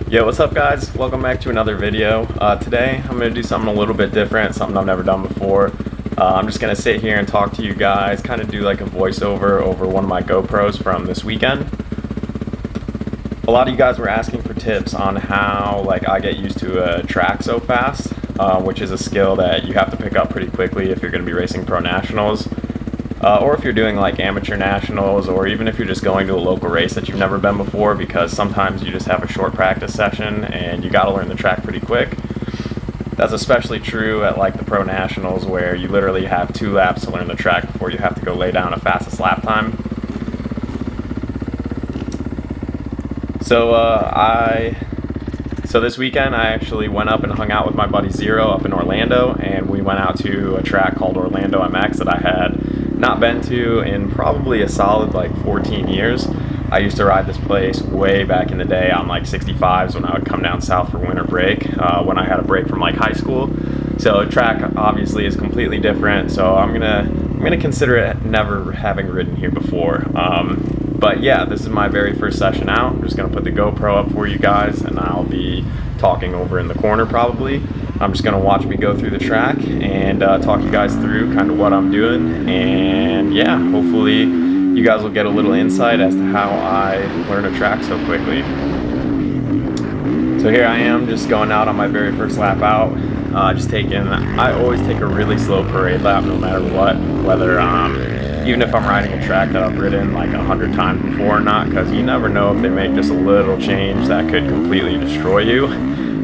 Yo, what's up guys? Welcome back to another video. Today I'm going to do something a little bit different, something I've never done before. I'm just going to sit here and talk to you guys, kind of do like a voiceover over one of my GoPros from this weekend. A lot of you guys were asking for tips on how I get used to a track so fast, which is a skill that you have to pick up pretty quickly if you're going to be racing pro nationals. Or if you're doing like amateur nationals, or even if you're just going to a local race that you've never been before, because sometimes you just have a short practice session and you got to learn the track pretty quick. That's especially true at like the pro nationals, where you literally have 2 laps to learn the track before you have to go lay down a fastest lap time. So this weekend I actually went up and hung out with my buddy Zero up in Orlando, and we went out to a track called Orlando MX that I had not been to in probably a solid 14 years. I used to ride this place way back in the day on 65s when I would come down south for winter break, when I had a break from high school. So the track obviously is completely different, so I'm gonna consider it never having ridden here before. But yeah, this is my very first session out. I'm just gonna put the GoPro up for you guys, and I'll be talking over in the corner probably. I'm just gonna watch me go through the track and talk you guys through kind of what I'm doing, and yeah, hopefully you guys will get a little insight as to how I learn a track so quickly. So here I am, just going out on my very first lap out. I always take a really slow parade lap no matter what, whether even if I'm riding a track that I've ridden 100 times before or not, because you never know if they make just a little change that could completely destroy you.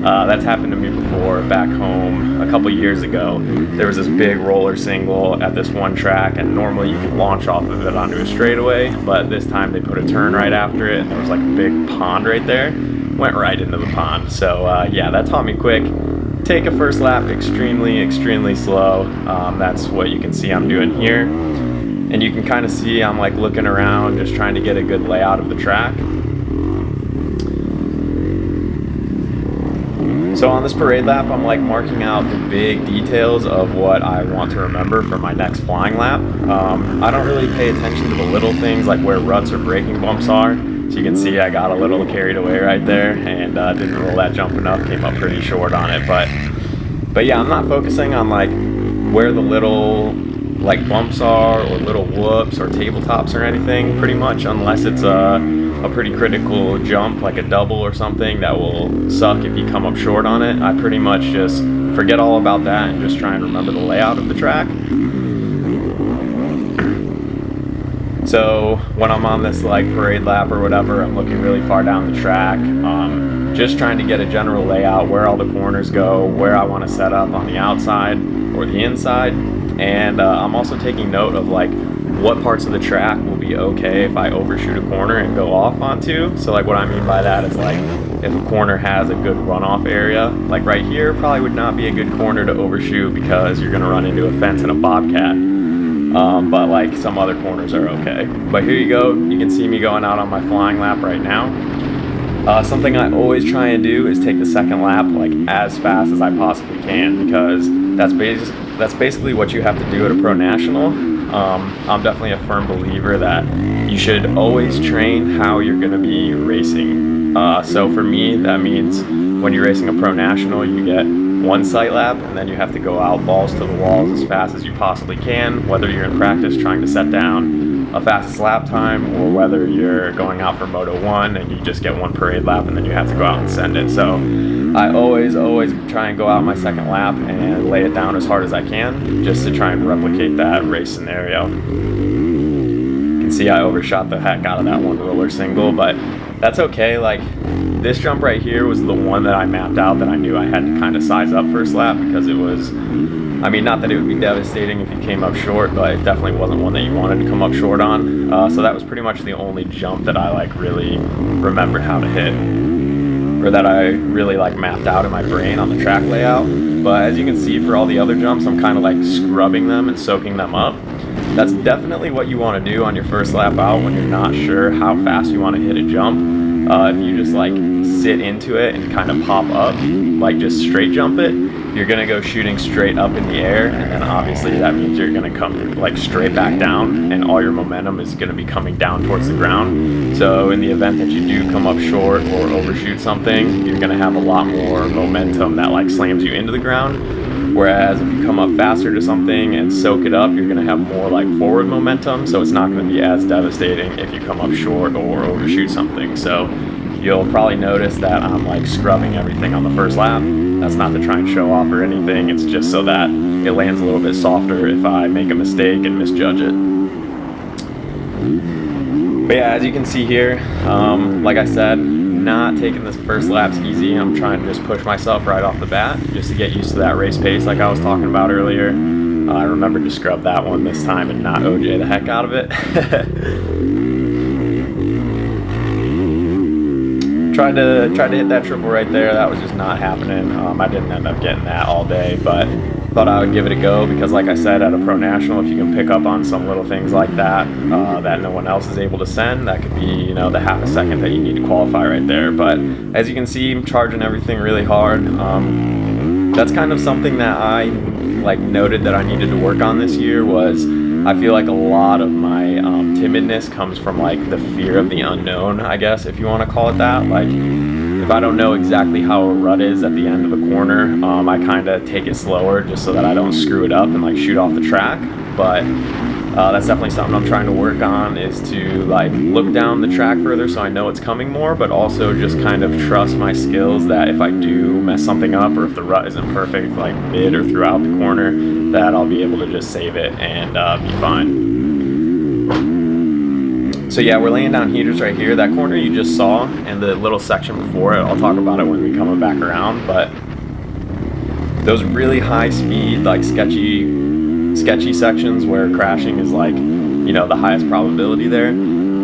That's happened to me before back home a couple years ago. There was this big roller single at this one track, and normally you can launch off of it onto a straightaway, but this time they put a turn right after it, and there was a big pond right there. Went right into the pond. So yeah, that taught me quick. Take a first lap extremely slow. That's what you can see I'm doing here. And you can kind of see I'm looking around, just trying to get a good layout of the track. So on this parade lap, I'm marking out the big details of what I want to remember for my next flying lap. I don't really pay attention to the little things like where ruts or braking bumps are. So you can see I got a little carried away right there, and didn't roll that jump enough, came up pretty short on it. But yeah, I'm not focusing on where the little bumps are or little whoops or tabletops or anything, pretty much, unless it's a pretty critical jump like a double or something that will suck if you come up short on it. I pretty much just forget all about that and just try and remember the layout of the track. So when I'm on this parade lap or whatever, I'm looking really far down the track, just trying to get a general layout, where all the corners go, where I want to set up on the outside or the inside. And I'm also taking note of what parts of the track will be okay if I overshoot a corner and go off onto. So what I mean by that is if a corner has a good runoff area, right here probably would not be a good corner to overshoot because you're gonna run into a fence and a bobcat. But some other corners are okay. But here you go, you can see me going out on my flying lap right now. Something I always try and do is take the second lap as fast as I possibly can, because that's basically what you have to do at a pro national. I'm definitely a firm believer that you should always train how you're going to be racing. So for me, that means when you're racing a pro national, you get 1 sight lap, and then you have to go out balls to the walls as fast as you possibly can, whether you're in practice trying to set down a fastest lap time, or whether you're going out for Moto 1 and you just get 1 parade lap and then you have to go out and send it. So I always try and go out my second lap and lay it down as hard as I can, just to try and replicate that race scenario. You can see I overshot the heck out of that 1 roller single, but that's okay. This jump right here was the one that I mapped out that I knew I had to kind of size up first lap, because it was, not that it would be devastating if you came up short, but it definitely wasn't one that you wanted to come up short on. So that was pretty much the only jump that I really remembered how to hit, or that I really mapped out in my brain on the track layout. But as you can see, for all the other jumps, I'm kind of scrubbing them and soaking them up. That's definitely what you want to do on your first lap out when you're not sure how fast you want to hit a jump. If you just sit into it and kind of pop up, just straight jump it, you're gonna go shooting straight up in the air, and then obviously that means you're gonna come like straight back down, and all your momentum is gonna be coming down towards the ground. So in the event that you do come up short or overshoot something, you're gonna have a lot more momentum that like slams you into the ground. Whereas if you come up faster to something and soak it up, you're gonna have more like forward momentum, so it's not gonna be as devastating if you come up short or overshoot something. So you'll probably notice that I'm like scrubbing everything on the first lap. That's not to try and show off or anything, it's just so that it lands a little bit softer if I make a mistake and misjudge it. But yeah, as you can see here, like I said, not taking this first laps easy. I'm trying to just push myself right off the bat just to get used to that race pace like I was talking about earlier. I remembered to scrub that one this time and not OJ the heck out of it. Tried to hit that triple right there. That was just not happening. I didn't end up getting that all day, but thought I would give it a go because, like I said, at a pro national, if you can pick up on some little things like that that no one else is able to send, that could be, you know, the half a second that you need to qualify right there. But as you can see, I'm charging everything really hard. That's kind of something that I like noted that I needed to work on this year. Was I feel like a lot of my timidness comes from like the fear of the unknown, I guess, if you want to call it that. Like, if I don't know exactly how a rut is at the end of a corner, I kind of take it slower just so that I don't screw it up and like shoot off the track. But that's definitely something I'm trying to work on, is to like look down the track further so I know it's coming more, but also just kind of trust my skills that if I do mess something up, or if the rut isn't perfect like mid or throughout the corner, that I'll be able to just save it and be fine. So yeah, we're laying down heaters right here. That corner you just saw and the little section before it, I'll talk about it when we come back around, but those really high speed, like sketchy sections where crashing is like, you know, the highest probability there,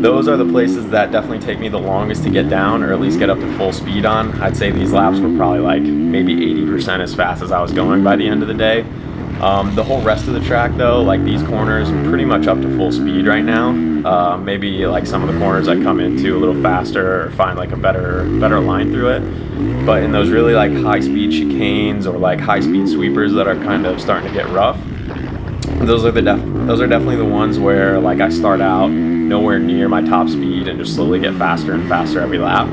those are the places that definitely take me the longest to get down, or at least get up to full speed on. I'd say these laps were probably like maybe 80% as fast as I was going by the end of the day. The whole rest of the track though, like these corners, pretty much up to full speed right now. Maybe like some of the corners I come into a little faster or find like a better line through it. But in those really like high speed chicanes or like high speed sweepers that are kind of starting to get rough, those are definitely the ones where like I start out nowhere near my top speed and just slowly get faster and faster every lap.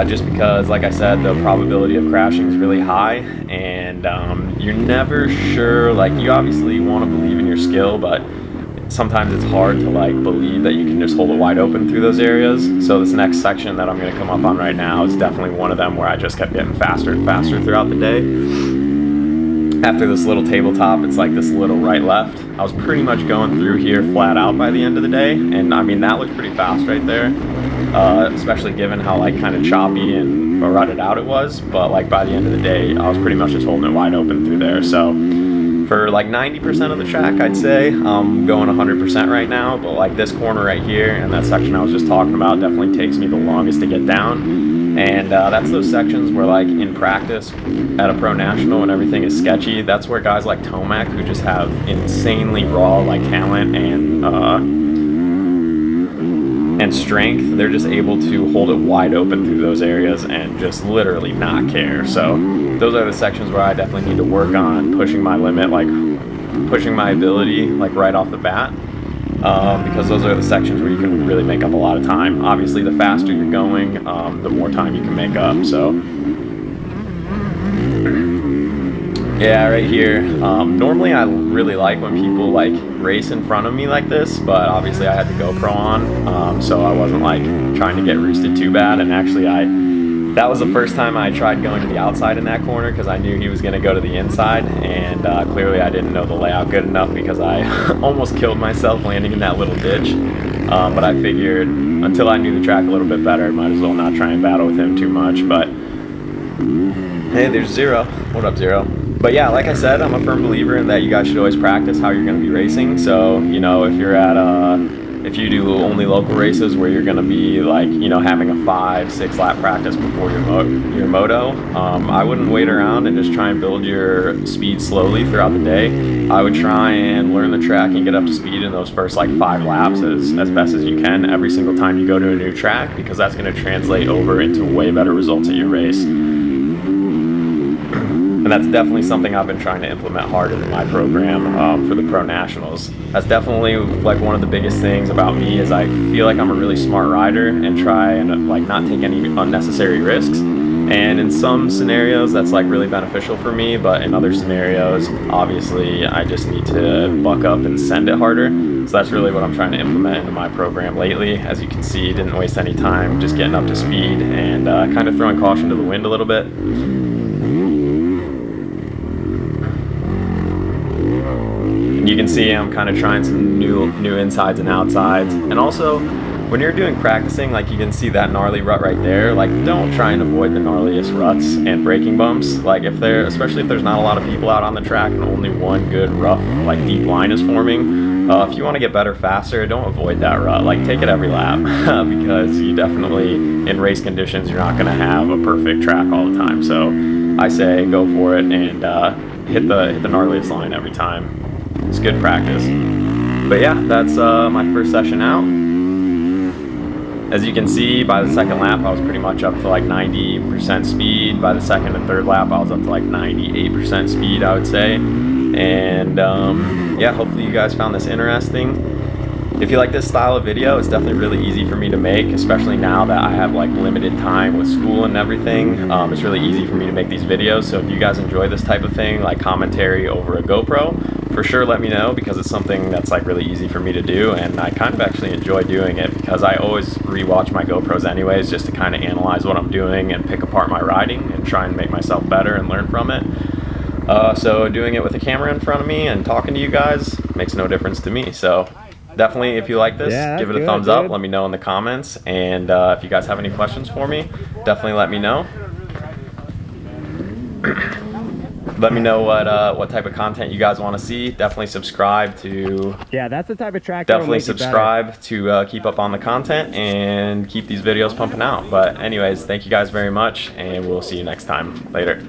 Just because, like I said, the probability of crashing is really high, and you're never sure. Like, you obviously want to believe in your skill, but sometimes it's hard to like believe that you can just hold it wide open through those areas. So this next section that I'm going to come up on right now is definitely one of them where I just kept getting faster and faster throughout the day. After this little tabletop, it's like this little right-left. I was pretty much going through here flat out by the end of the day, and I mean that looked pretty fast right there. Especially given how like kind of choppy and rutted out it was, but like by the end of the day I was pretty much just holding it wide open through there. So for like 90% of the track, I'd say I'm going 100% right now, but like this corner right here and that section I was just talking about definitely takes me the longest to get down. And that's those sections where like in practice at a pro national and everything is sketchy, that's where guys like Tomac, who just have insanely raw like talent and strength, they're just able to hold it wide open through those areas and just literally not care. So those are the sections where I definitely need to work on pushing my limit, like pushing my ability like right off the bat, because those are the sections where you can really make up a lot of time. Obviously the faster you're going, the more time you can make up. So yeah, right here, normally I really like when people like race in front of me like this, but obviously I had the GoPro on, so I wasn't like trying to get roosted too bad. And actually that was the first time I tried going to the outside in that corner, because I knew he was going to go to the inside, and clearly I didn't know the layout good enough, because I almost killed myself landing in that little ditch. But I figured until I knew the track a little bit better, I might as well not try and battle with him too much. But hey, there's Zero. What up, Zero? But yeah, like I said, I'm a firm believer in that you guys should always practice how you're going to be racing. So, you know, if you're at if you do only local races where you're going to be like, you know, having a 5-6 lap practice before your moto, I wouldn't wait around and just try and build your speed slowly throughout the day. I would try and learn the track and get up to speed in those first like 5 laps as best as you can every single time you go to a new track, because that's going to translate over into way better results at your race. And that's definitely something I've been trying to implement harder in my program for the Pro Nationals. That's definitely like one of the biggest things about me is I feel like I'm a really smart rider and try and like not take any unnecessary risks. And in some scenarios that's like really beneficial for me, but in other scenarios obviously I just need to buck up and send it harder. So that's really what I'm trying to implement into my program lately. As you can see, didn't waste any time, just getting up to speed and kind of throwing caution to the wind a little bit. You can see I'm kind of trying some new insides and outsides. And also, when you're doing practicing, like you can see that gnarly rut right there, like don't try and avoid the gnarliest ruts and braking bumps. Like especially if there's not a lot of people out on the track and only one good rough, like deep line is forming. If you want to get better faster, don't avoid that rut. Like take it every lap because you definitely, in race conditions, you're not going to have a perfect track all the time. So I say go for it and hit the gnarliest line every time. It's good practice. But yeah, that's my first session out. As you can see, by the second lap, I was pretty much up to like 90% speed. By the second and third lap, I was up to like 98% speed, I would say. And yeah, hopefully you guys found this interesting. If you like this style of video, it's definitely really easy for me to make, especially now that I have like limited time with school and everything. It's really easy for me to make these videos. So if you guys enjoy this type of thing, like commentary over a GoPro, for sure let me know, because it's something that's like really easy for me to do, and I kind of actually enjoy doing it because I always rewatch my GoPros anyways just to kind of analyze what I'm doing and pick apart my riding and try and make myself better and learn from it. So doing it with a camera in front of me and talking to you guys makes no difference to me. So definitely, if you like this, give it a thumbs up, let me know in the comments, and if you guys have any questions for me, definitely let me know. Let me know what type of content you guys want to see. Definitely subscribe to... Yeah, that's the type of track. Definitely subscribe to keep up on the content and keep these videos pumping out. But anyways, thank you guys very much, and we'll see you next time. Later.